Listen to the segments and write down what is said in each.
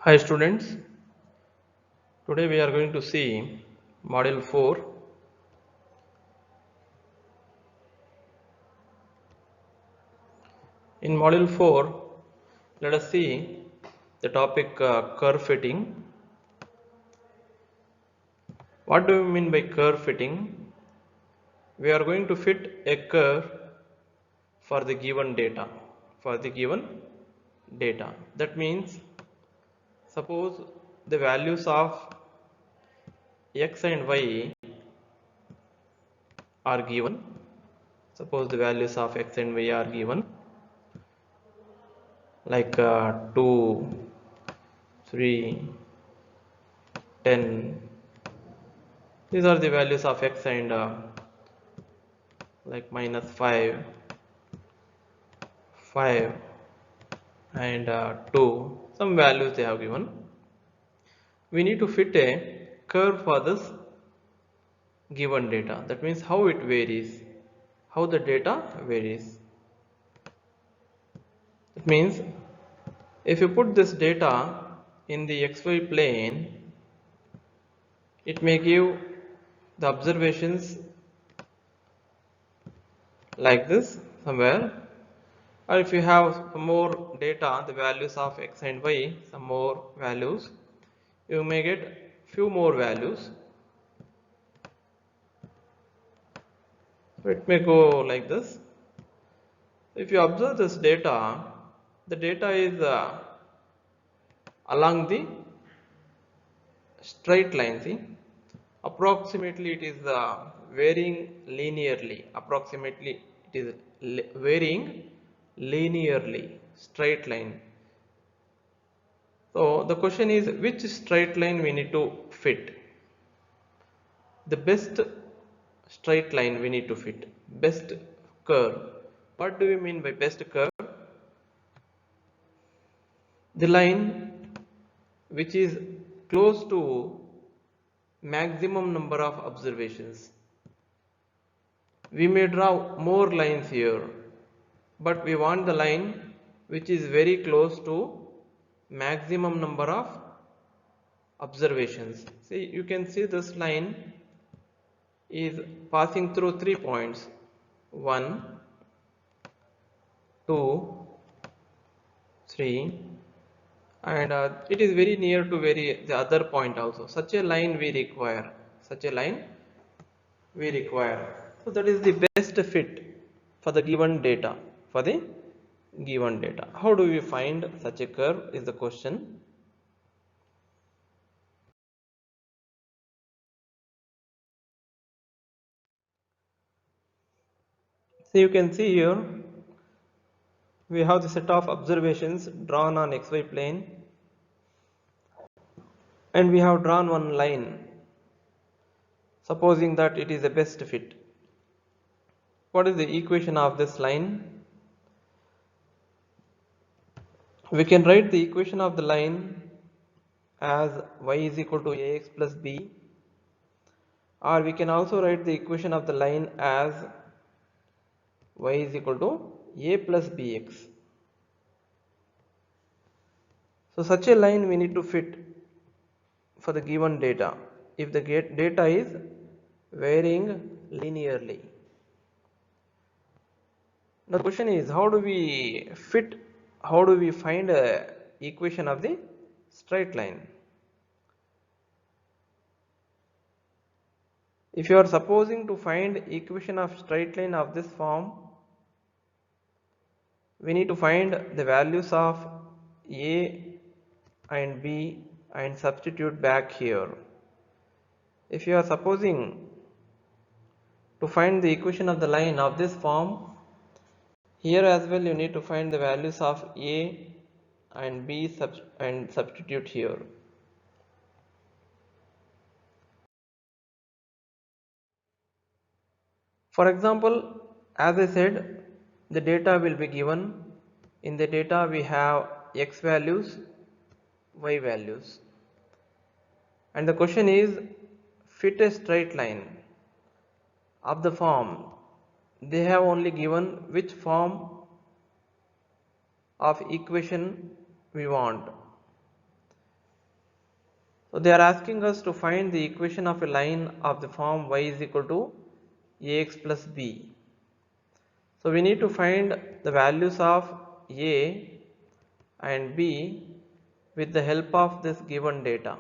Hi students, today we are going to see module 4. In module 4, let us see the topic curve fitting. What do we mean by curve fitting? We are going to fit a curve for the given data. That means suppose the values of x and y are given. Suppose the values of x and y are given like 2, 3, 10. These are the values of x and like -5, 5 and 2. Some values they have given. We need to fit a curve for this given data. That means how it varies, how the data varies. It means if you put this data in the xy plane, it may give the observations like this somewhere, or if you have some more data, the values of x and y, some more values, you may get few more values. So it may go like this. If you observe this data, the data is along the straight line. See, approximately it is varying linearly. Approximately it is varying linearly, straight line. So the question is, which straight line we need to fit? The best straight line we need to fit, best curve. What do we mean by best curve? The line which is close to maximum number of observations. We may draw more lines here, but we want the line which is very close to maximum number of observations. See, you can see this line is passing through 3 points: 1, 2, 3, and it is very near to the other point also. Such a line we require. So that is the best fit for the given data. How do we find such a curve is the question. So you can see here we have the set of observations drawn on xy plane, and we have drawn one line, supposing that it is the best fit. What is the equation of this line? We can write the equation of the line as y is equal to ax plus b, or we can also write the equation of the line as y is equal to a plus bx. So such a line we need to fit for the given data if the data is varying linearly. Now the question is, how do we find a equation of the straight line? If you are supposing to find equation of straight line of this form, we need to find the values of a and b and substitute back here. If you are supposing to find the equation of the line of this form, here as well you need to find the values of a and b and substitute here. For example, as I said, the data will be given. In the data we have x values, y values, and the question is, fit a straight line of the form. They have only given which form of equation we want. So they are asking us to find the equation of a line of the form y is equal to ax plus b. So we need to find the values of a and b with the help of this given data.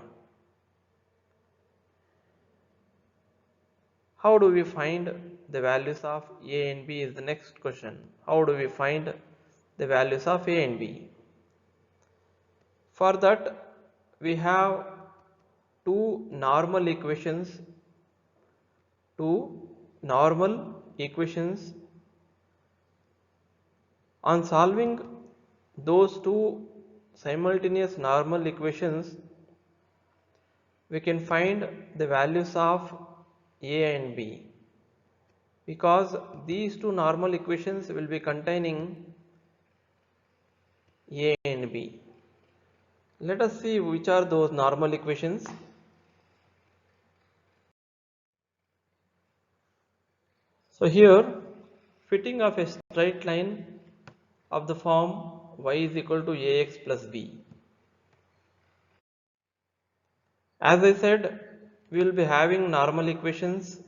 How do we find the values of a and b is the next question. How do we find the values of a and b? For that we have two normal equations, two normal equations. On solving those two simultaneous normal equations, we can find the values of a and b, because these two normal equations will be containing a and b. Let us see which are those normal equations. So here, fitting of a straight line of the form y is equal to ax plus b. As I said, we will be having normal equations.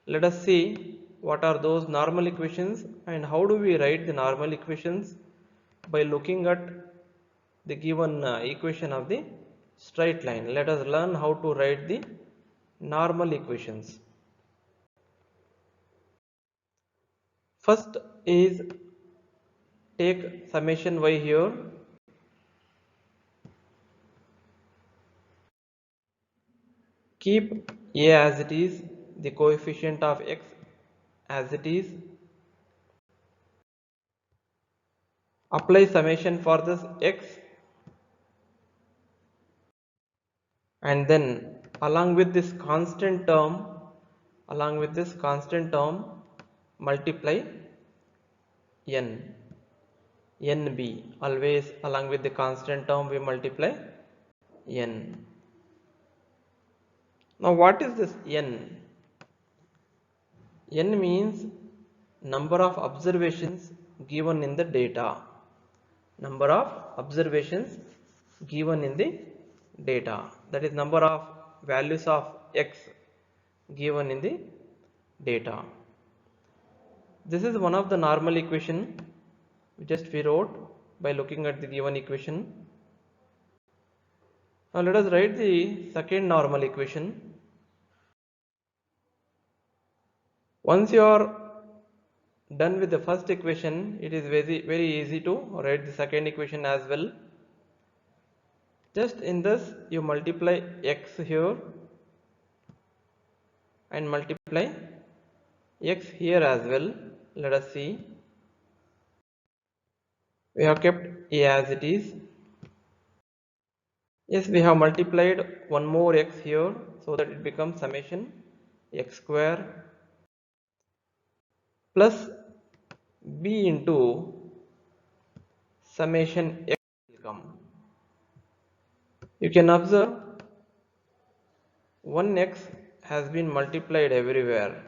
Let us see what are those normal equations and how do we write the normal equations by looking at the given equation of the straight line. Let us learn how to write the normal equations. First is take summation y here. Keep a as it is, the coefficient of x as it is. Apply summation for this x, and then along with this constant term, multiply nb. Always along with the constant term we multiply n. Now what is this n? N means number of observations given in the data. Number of observations given in the data, that is number of values of x given in the data. This is one of the normal equation we wrote by looking at the given equation. Now let us write the second normal equation. Once you are done with the first equation, it is very easy to write the second equation as well. Just in this you multiply x here and multiply x here as well. Let us see. We have kept a as it is. Yes, we have multiplied one more x here so that it becomes summation x square plus b into summation x will come. You can observe 1x has been multiplied everywhere.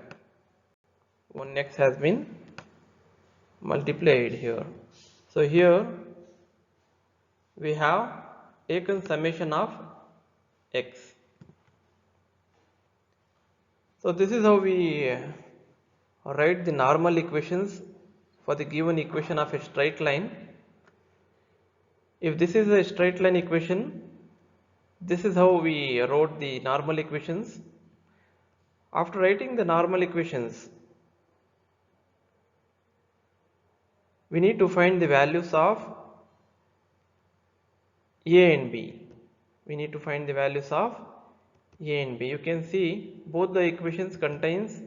1x has been multiplied here. So here we have taken summation of x. So this is how we write the normal equations for the given equation of a straight line. If this is a straight line equation, this is how we wrote the normal equations. After writing the normal equations, we need to find the values of a and b. We need to find the values of a and b. You can see both the equations contains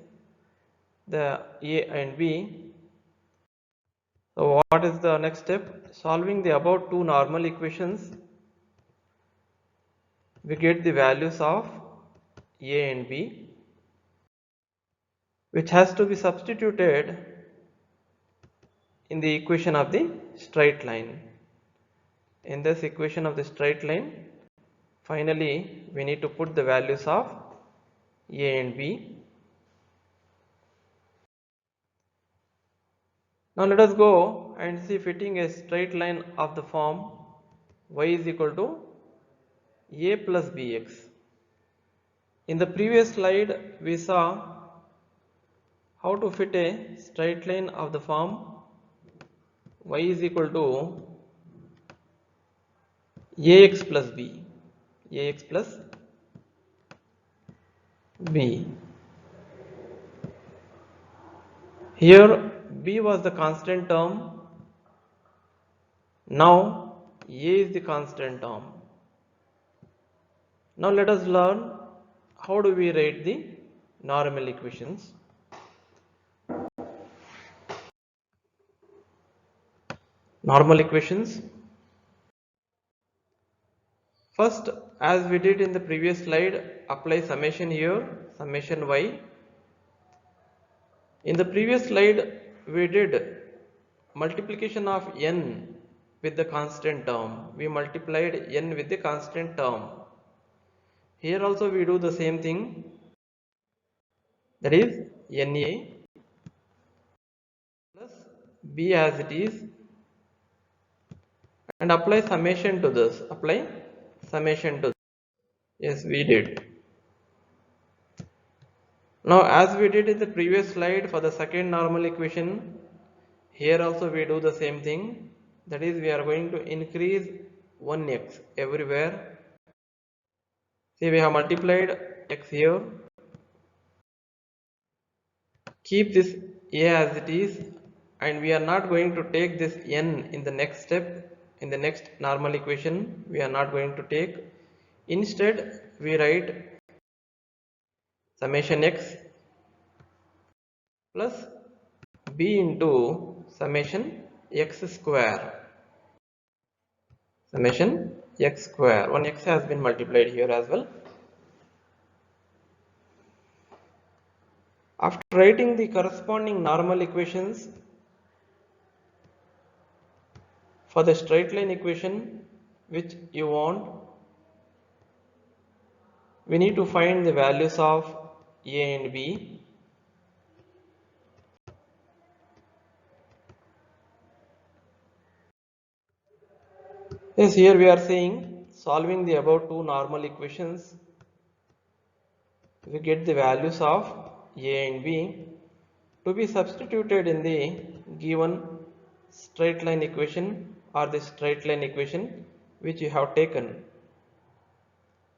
the a and b. So what is the next step? Solving the above two normal equations, we get the values of a and b, which has to be substituted in the equation of the straight line. In this equation of the straight line, finally we need to put the values of a and b. Now let us go and see fitting a straight line of the form y is equal to a plus bx. In the previous slide, we saw how to fit a straight line of the form y is equal to ax plus b, ax plus b. Here b was the constant term, now a is the constant term. Now let us learn how do we write the normal equations. Normal equations. First, as we did in the previous slide, apply summation here, summation y. In the previous slide, we did multiplication of n with the constant term. We multiplied n with the constant term. Here also we do the same thing, that is na plus b as it is, and apply summation to this. Apply summation to this. Yes, we did. Now as we did in the previous slide for the second normal equation, here also we do the same thing, that is we are going to increase 1x everywhere. See, we have multiplied x here, keep this a as it is, and we are not going to take this n in the next step. In the next normal equation we are not going to take, instead we write summation x plus b into summation x square, summation x square. One x has been multiplied here as well. After writing the corresponding normal equations for the straight line equation which you want, we need to find the values of a and b. Yes, here we are saying solving the above two normal equations, we get the values of a and b to be substituted in the given straight line equation or the straight line equation which you have taken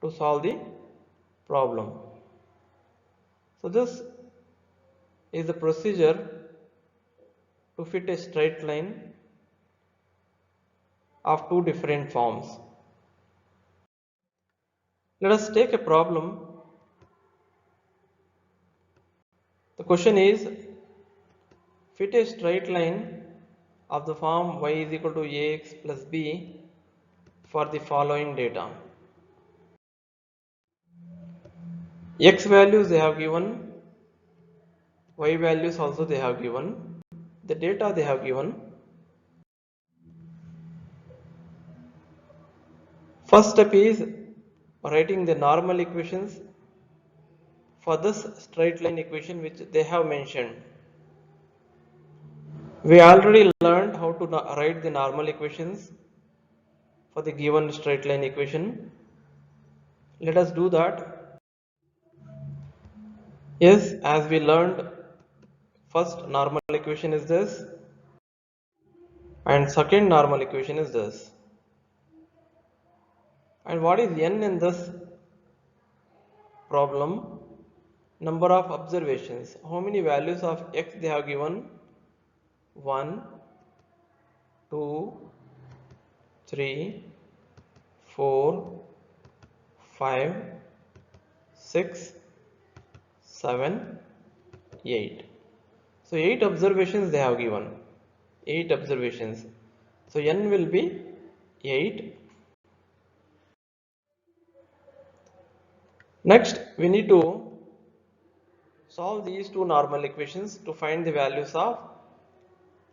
to solve the problem. So this is the procedure to fit a straight line of two different forms. Let us take a problem. The question is, fit a straight line of the form y is equal to ax plus b for the following data. X values they have given, y values also they have given, the data they have given. First step is writing the normal equations for this straight line equation which they have mentioned. We already learned how to write the normal equations for the given straight line equation. Let us do that. Yes, as we learned, first normal equation is this and second normal equation is this. And what is n in this problem? Number of observations. How many values of x they have given? 1, 2, 3, 4, 5, 6, 7, 8. So 8 observations they have given. 8 observations. So n will be 8. Next, we need to solve these two normal equations to find the values of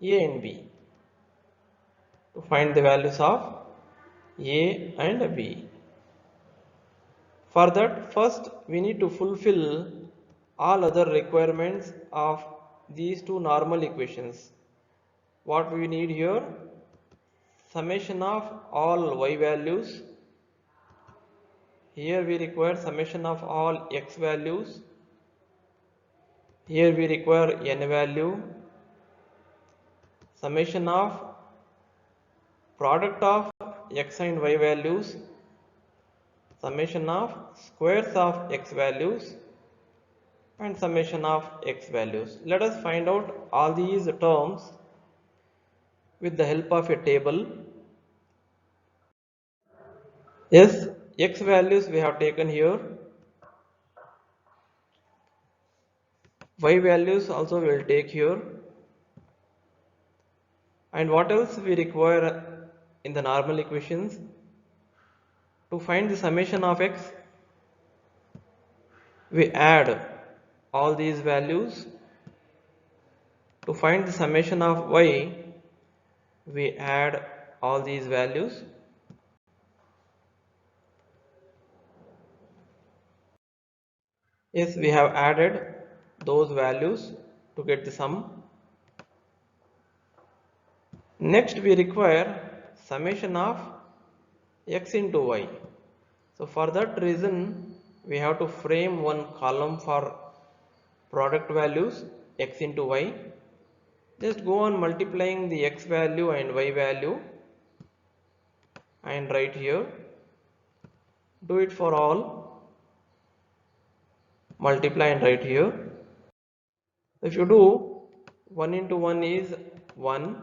a and b. To find the values of a and b. For that, first we need to fulfill all other requirements of these two normal equations. What we need here? Summation of all y values Here we require summation of all x values. Here we require n value. Summation of product of x and y values. Summation of squares of x values and summation of x values. Let us find out all these terms with the help of a table. Yes, x values we have taken here. Y values also we will take here. And what else we require in the normal equations? To find the summation of x, we add all these values. To find the summation of y, we add all these values. Yes, we have added those values to get the sum. Next we require summation of x into y. So for that reason we have to frame one column for product values x into y. Just go on multiplying the x value and y value and write here. Do it for all. Multiply and write here. If you do, 1 into 1 is 1.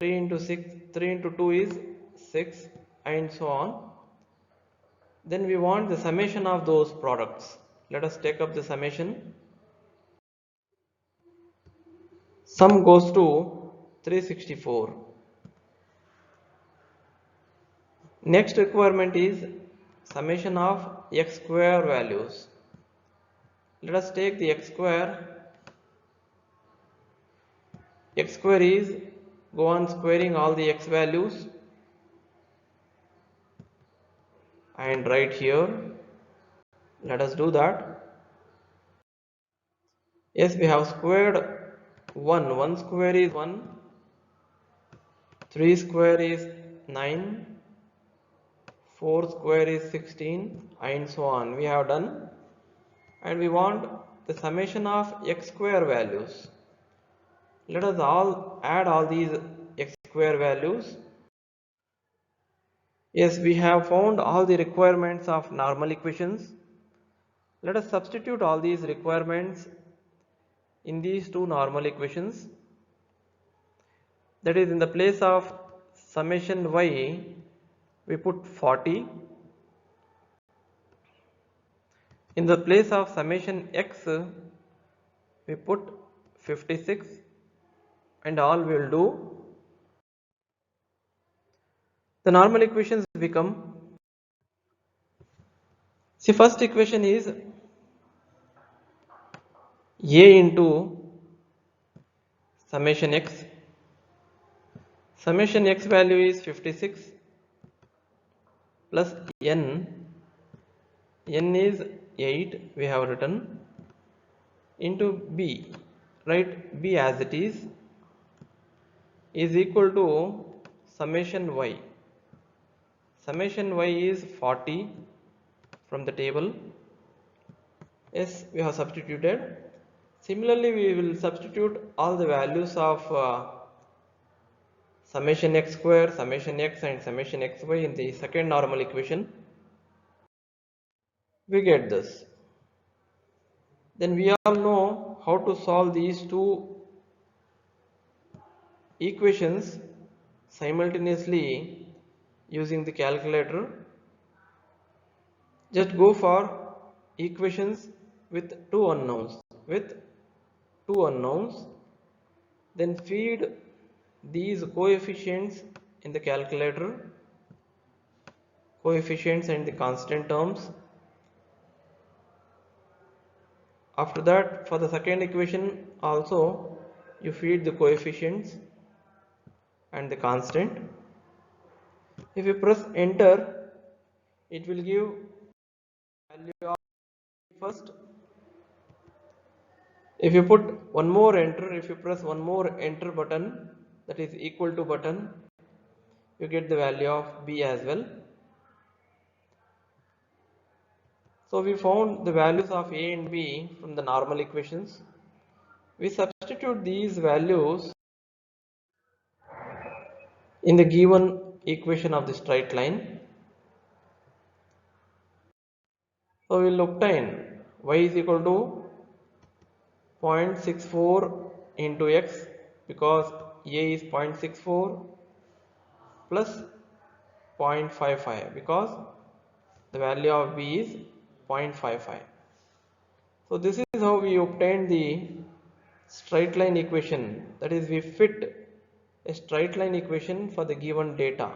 3 into 6, 3 into 2 is 6 and so on. Then we want the summation of those products. Let us take up the summation. Sum goes to 364. Next requirement is summation of x square values. Let us take the x square. X square is, go on squaring all the x values and write here. Let us do that. Yes, we have squared 1. 1 square is 1. 3 square is 9. 4 square is 16 and so on. We have done, and we want the summation of x square values. Let us all add all these x square values. Yes, we have found all the requirements of normal equations. Let us substitute all these requirements in these two normal equations. That is, in the place of summation y, we put 40. In the place of summation x, we put 56, and all we will do. The normal equations become, see, first equation is a into summation x. Summation x value is 56 plus n. N is 8, we have written, into b. Write b as it is equal to summation y. Summation y is 40 from the table. Yes, we have substituted. Similarly, we will substitute all the values of summation x square, summation x and summation xy in the second normal equation. We get this. Then we all know how to solve these two equations simultaneously using the calculator. Just go for equations with two unknowns. Then feed these coefficients in the calculator, coefficients and the constant terms. After that, for the second equation also, you feed the coefficients and the constant. If you press enter, it will give value of first. If you put one more enter, if you press one more enter button, that is equal to button, you get the value of b as well. So we found the values of a and b from the normal equations. We substitute these values in the given equation of the straight line. So we will obtain y is equal to 0.64 into x, because a is 0.64, plus 0.55 because the value of b is 0.55. So this is how we obtain the straight line equation, that is, we fit a straight line equation for the given data.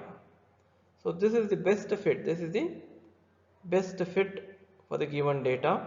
So this is the best fit for the given data.